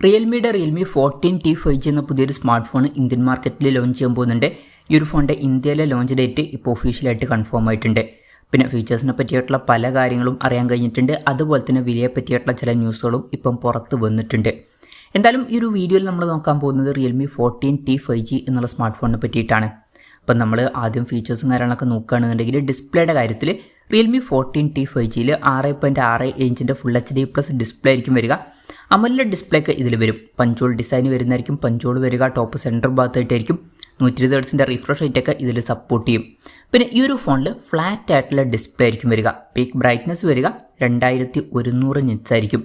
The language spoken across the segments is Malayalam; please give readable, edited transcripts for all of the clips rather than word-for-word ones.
റിയൽമിയുടെ റിയൽമി 14T 5G എന്ന പുതിയൊരു സ്മാർട്ട് ഫോൺ ഇന്ത്യൻ മാർക്കറ്റിൽ ലോഞ്ച് ചെയ്യാൻ പോകുന്നുണ്ട്. ഈ ഒരു ഫോണിൻ്റെ ഇന്ത്യയിലെ ലോഞ്ച് ഡേറ്റ് ഇപ്പോൾ ഒഫീഷ്യലായിട്ട് കൺഫേം ആയിട്ടുണ്ട്. പിന്നെ ഫീച്ചേഴ്സിനെ പറ്റിയിട്ടുള്ള പല കാര്യങ്ങളും അറിയാൻ കഴിഞ്ഞിട്ടുണ്ട്. അതുപോലെ തന്നെ വിലയെ പറ്റിയിട്ടുള്ള ചില ന്യൂസുകളും ഇപ്പം പുറത്ത് വന്നിട്ടുണ്ട്. എന്തായാലും ഈ ഒരു വീഡിയോയിൽ നമ്മൾ നോക്കാൻ പോകുന്നത് റിയൽമി 14T 5G എന്നുള്ള സ്മാർട്ട് ഫോണിനെ പറ്റിയിട്ടാണ്. അപ്പം നമ്മൾ ആദ്യം ഫീച്ചേഴ്സും കാര്യങ്ങളൊക്കെ നോക്കുകയാണെന്നുണ്ടെങ്കിൽ ഡിസ്പ്ലേയുടെ കാര്യത്തിൽ റിയൽമി 14T 5Gയിൽ 6.6 ഇഞ്ചിൻ്റെ ഫുൾ HD+ ഡിസ്പ്ലേ ആയിരിക്കും വരിക. അമോലെഡ് ഡിസ്പ്ലേ ഒക്കെ ഇതിൽ വരും. പഞ്ചോൾ ഡിസൈൻ വരുന്നതായിരിക്കും. പഞ്ചോൾ വരിക ടോപ്പ് സെൻറ്റർ ഭാഗത്തായിട്ടായിരിക്കും. 120 Hz റിഫ്രഷ് റേറ്റ് ഒക്കെ ഇതിൽ സപ്പോർട്ട് ചെയ്യും. പിന്നെ ഈ ഒരു ഫോണിൽ ഫ്ലാറ്റ് ആയിട്ടുള്ള ഡിസ്പ്ലേ ആയിരിക്കും വരിക. പീക്ക് ബ്രൈറ്റ്നസ് വരിക 2100 nits ആയിരിക്കും.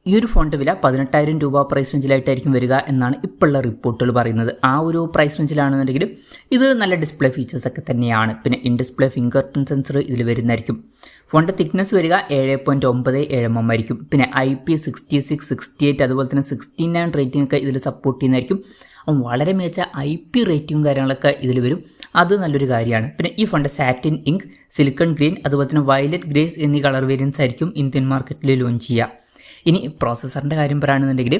ഈ ഒരു ഫോണിൻ്റെ വില 18,000 രൂപ പ്രൈസ് റേഞ്ചിലായിട്ടായിരിക്കും വരിക എന്നാണ് ഇപ്പോഴുള്ള റിപ്പോർട്ടുകൾ പറയുന്നത്. ആ ഒരു പ്രൈസ് റേഞ്ചിലാണെന്നുണ്ടെങ്കിൽ ഇത് നല്ല ഡിസ്പ്ലേ ഫീച്ചേഴ്സ് ഒക്കെ തന്നെയാണ്. പിന്നെ in display finger print sensor ഇതിൽ വരുന്നതായിരിക്കും. ഫോണിൻ്റെ തിക്നെസ് വരിക 7.97 mm ആയിരിക്കും. പിന്നെ IP66, 68 അതുപോലെ തന്നെ 69 റേറ്റിംഗ് ഒക്കെ ഇതിൽ സപ്പോർട്ട് ചെയ്യുന്നതായിരിക്കും. വളരെ മികച്ച IP റേറ്റിംഗും കാര്യങ്ങളൊക്കെ ഇതിൽ വരും. അത് നല്ലൊരു കാര്യമാണ്. പിന്നെ ഈ ഫോണിൻ്റെ സാറ്റിൻ ഇങ്ക്, സിലിക്കൺ ഗ്രീൻ അതുപോലെ തന്നെ വയലറ്റ് ഗ്രേസ് എന്നീ കളർ വേരിയൻസ് ആയിരിക്കും ഇന്ത്യൻ മാർക്കറ്റിൽ ലോഞ്ച് ചെയ്യുക. ഇനി പ്രോസസ്സറിൻ്റെ കാര്യം പറയുകയാണെന്നുണ്ടെങ്കിൽ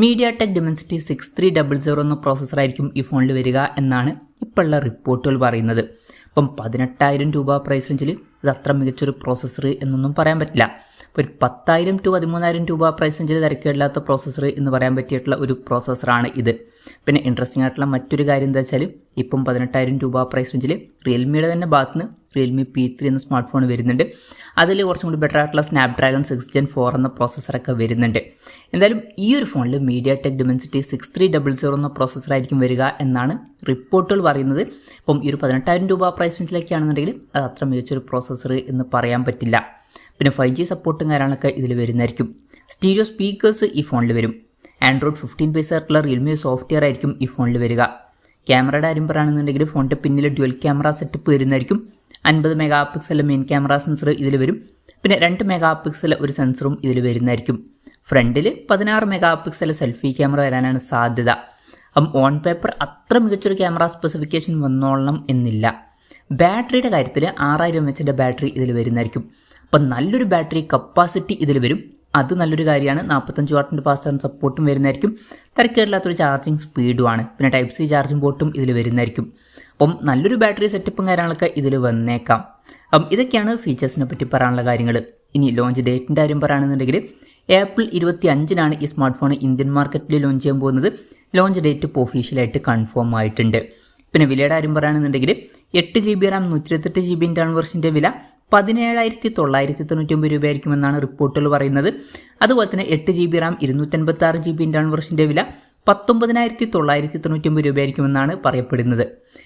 MediaTek Dimensity 6300 എന്ന പ്രോസസ്സറായിരിക്കും ഈ ഫോണിൽ വരിക എന്നാണ് ഇപ്പോഴുള്ള റിപ്പോർട്ടുകൾ പറയുന്നത്. അപ്പം 18,000 രൂപ പ്രൈസ് റേഞ്ചിൽ ഇത് അത്ര മികച്ചൊരു പ്രോസസ്സർ എന്നൊന്നും പറയാൻ പറ്റില്ല. ഇപ്പോൾ ഒരു 10,000 to 13,000 രൂപ പ്രൈസ് റേഞ്ചിൽ തിരക്കേടില്ലാത്ത പ്രോസസ്സർ എന്ന് പറയാൻ പറ്റിയിട്ടുള്ള ഒരു പ്രോസസ്സറാണ് ഇത്. പിന്നെ ഇൻട്രസ്റ്റിംഗ് ആയിട്ടുള്ള മറ്റൊരു കാര്യം എന്താ വെച്ചാൽ ഇപ്പം 18,000 രൂപ പ്രൈസ് റേഞ്ചിൽ റിയൽമിയുടെ തന്നെ ഭാഗത്ത് നിന്ന് റിയൽമി P3 എന്ന സ്മാർട്ട് ഫോൺ വരുന്നുണ്ട്. അതിൽ കുറച്ചും കൂടി ബെറ്റർ ആയിട്ടുള്ള Snapdragon 6 Gen 4 എന്ന പ്രോസസ്സറൊക്കെ വരുന്നുണ്ട്. എന്തായാലും ഈ ഒരു ഫോണിൽ MediaTek Dimensity 6300 എന്ന പ്രോസസ്സറായിരിക്കും വരിക എന്നാണ് റിപ്പോർട്ടുകൾ പറയുന്നത്. ഇപ്പം ഈ ഒരു 18,000 രൂപ പ്രൈസ് റേഞ്ചിലേക്കാണെന്നുണ്ടെങ്കിൽ അത് അത്ര മികച്ചൊരു പ്രോസസ്സർ എന്ന് പറയാൻ പറ്റില്ല. പിന്നെ 5G സപ്പോർട്ടും കാര്യങ്ങളൊക്കെ ഇതിൽ വരുന്നതായിരിക്കും. സ്റ്റീരിയോ സ്പീക്കേഴ്സ് ഈ ഫോണിൽ വരും. Android 15 ബേസ് ആയിട്ടുള്ള റിയൽമി സോഫ്റ്റ്വെയർ ആയിരിക്കും ഈ ഫോണിൽ വരിക. ക്യാമറയുടെ കാര്യം പറയുകയാണെന്നുണ്ടെങ്കിൽ ഫോണിൻ്റെ പിന്നിൽ ഡ്യുവൽ ക്യാമറ സെറ്റപ്പ് വരുന്നതായിരിക്കും. 50 MP മെയിൻ ക്യാമറ സെൻസർ ഇതിൽ വരും. പിന്നെ 2 MP ഒരു സെൻസറും ഇതിൽ വരുന്നതായിരിക്കും. ഫ്രണ്ടിൽ 16 MP സെൽഫി ക്യാമറ വരാനാണ് സാധ്യത. ഓൺ പേപ്പർ അത്ര മികച്ചൊരു ക്യാമറ സ്പെസിഫിക്കേഷൻ വന്നോളണം എന്നില്ല. ബാറ്ററിയുടെ കാര്യത്തിൽ 6000 mAh ബാറ്ററി ഇതിൽ വരുന്നതായിരിക്കും. അപ്പം നല്ലൊരു ബാറ്ററി കപ്പാസിറ്റി ഇതിൽ വരും. അത് നല്ലൊരു കാര്യമാണ്. 45 വാട്ടിൻ്റെ ഫാസ്റ്റ് ചാർജ് സപ്പോർട്ടും വരുന്നതായിരിക്കും. തിരക്കേടില്ലാത്തൊരു ചാർജിങ് സ്പീഡുമാണ്. പിന്നെ Type-C ചാർജിങ് പോർട്ടും ഇതിൽ വരുന്നതായിരിക്കും. അപ്പം നല്ലൊരു ബാറ്ററി സെറ്റപ്പും കാര്യങ്ങളൊക്കെ ഇതിൽ വന്നേക്കാം. ഇതൊക്കെയാണ് ഫീച്ചേഴ്സിനെ പറ്റി പറയാനുള്ള കാര്യങ്ങൾ. ഇനി ലോഞ്ച് ഡേറ്റിൻ്റെ കാര്യം പറയുകയാണെന്നുണ്ടെങ്കിൽ April 25 ഈ സ്മാർട്ട് ഫോൺ ഇന്ത്യൻ മാർക്കറ്റിൽ ലോഞ്ച് ചെയ്യാൻ പോകുന്നത്. ലോഞ്ച് ഡേറ്റ് ഇപ്പോൾ ഒഫീഷ്യലായിട്ട് കൺഫേം ആയിട്ടുണ്ട്. പിന്നെ വിലയുടെ കാര്യം പറയുകയാണെന്നുണ്ടെങ്കിൽ 8GB RAM 128GB ഇൻറ്റേർണൽ വെർഷൻ്റെ വില 17,999 രൂപയായിരിക്കുമെന്നാണ് റിപ്പോർട്ടുകൾ പറയുന്നത്. അതുപോലെ തന്നെ 8GB RAM 256GB ഇൻറ്റേർണൽ വെർഷൻ്റെ വില 19,999 രൂപയായിരിക്കുമെന്നാണ് പറയപ്പെടുന്നത്.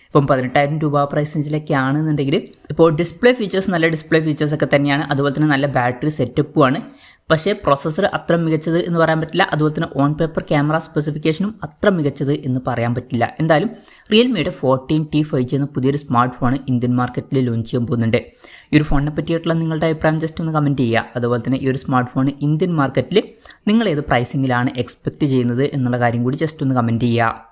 ഇപ്പം 18,000 രൂപ പ്രൈസ് റേഞ്ചിലൊക്കെ ആണെന്നുണ്ടെങ്കിൽ ഇപ്പോൾ ഡിസ്പ്ലേ ഫീച്ചേഴ്സ് നല്ല ഡിസ്പ്ലേ ഫീച്ചേഴ്സ് ഒക്കെ തന്നെയാണ്. അതുപോലെ തന്നെ നല്ല ബാറ്ററി സെറ്റപ്പുമാണ്. പക്ഷേ പ്രോസസ്സർ അത്ര മികച്ചത് എന്ന് പറയാൻ പറ്റില്ല. അതുപോലെ തന്നെ ഓൺ പേപ്പർ ക്യാമറ സ്പെസിഫിക്കേഷനും അത്ര മികച്ചത് എന്ന് പറയാൻ പറ്റില്ല. എന്തായാലും റിയൽമിയുടെ 14T 5G എന്ന പുതിയൊരു സ്മാർട്ട് ഫോൺ ഇന്ത്യൻ മാർക്കറ്റിൽ ലോഞ്ച് ചെയ്യാൻ പോകുന്നുണ്ട്. ഈ ഒരു ഫോണിനെ പറ്റിയിട്ടുള്ള നിങ്ങളുടെ അഭിപ്രായം ജസ്റ്റ് ഒന്ന് കമൻറ്റ് ചെയ്യുക. അതുപോലെ തന്നെ ഈ ഒരു സ്മാർട്ട് ഫോൺ ഇന്ത്യൻ മാർക്കറ്റിൽ നിങ്ങൾ ഏത് പ്രൈസിങ്ങിലാണ് എക്സ്പെക്റ്റ് ചെയ്യുന്നത് എന്നുള്ള കാര്യം കൂടി ജസ്റ്റ് ഒന്ന് കമൻറ്റ് ചെയ്യുക.